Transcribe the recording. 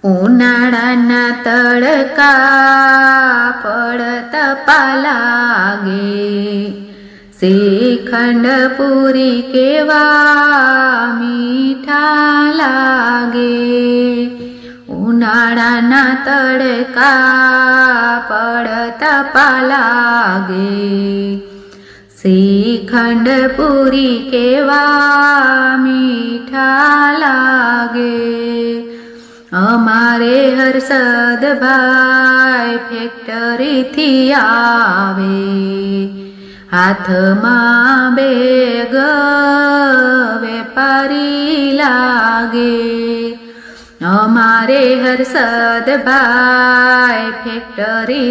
ઉનાળાના તડકા પડતા લાગે, શ્રીખંડ પૂરી કેવા મીઠા લાગે. ઉનાળાના તડકા પડતા લાગે, શ્રીખંડ પૂરી કેવા મીઠા લાગે. અમારે હર્ષદભાઈ ફેક્ટરીથી આવે, હાથમાં બેગ વેપારી લાગે. અમારે હર્ષદભાઈ ફેક્ટરી